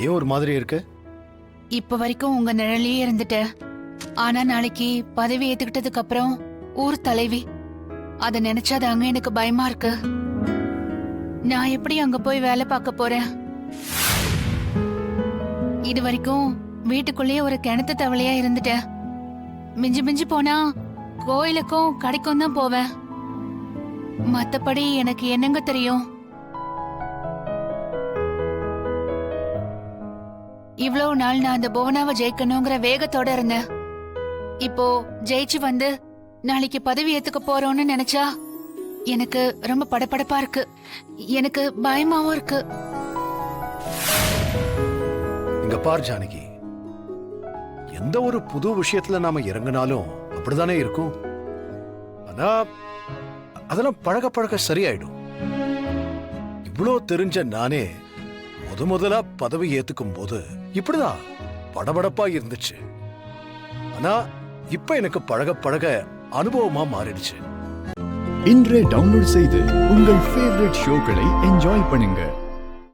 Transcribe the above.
ஏன் ஒரு மாதிரி இருக்கு? இப்ப வரைக்கும் உங்க நிழலையே இருந்துட்டேன். ஆனா நாளைக்கு பதவி ஏத்துக்கிட்டதுக்கு அப்புறம் ஊர் தலைவி, அத நினைச்சாதாங்க எனக்கு பயமா இருக்கு. நான் எப்படி அங்க போய் வேலை பார்க்க போறேன்? இது வரைக்கும் வீட்டுக்குள்ளேயே ஒரு கிணத்து தவளையா இருந்துட்டேன். மிஞ்சி மிஞ்சி போனா கோயிலுக்கும் கடைக்கும் தான் போவேன். மத்தபடி எனக்கு என்னங்க தெரியும்? இவ்வளவு நாள் நான் அந்த புவனாவை ஜெயிக்கணுங்கிற வேகத்தோட இருந்தேன். இப்போ ஜெயிச்சு வந்து நாளைக்கு பதவி ஏத்துக்க போறோம்னு நினைச்சா எனக்கு ரொம்ப படபடப்பா இருக்கு. எனக்கு பயமாவும் இருக்கு. இங்க பார் ஜானகி, எந்த ஒரு புது விஷயத்துல நாம இறங்கினாலும் அப்படிதானே இருக்கும். ஆனா அதெல்லாம் பழக பழக சரியாயிடும். இவ்வளோ தெரிஞ்ச நானே முதலா பதவி ஏத்துக்கும் போது இப்படிதான் படபடப்பா இருந்துச்சு. ஆனா இப்ப எனக்கு பழக பழக அனுபவமா மாறிடுச்சு. இன்றே டவுன்லோட் செய்து உங்கள் ஃபேவரட் ஷோக்களை என்ஜாய் பண்ணுங்க.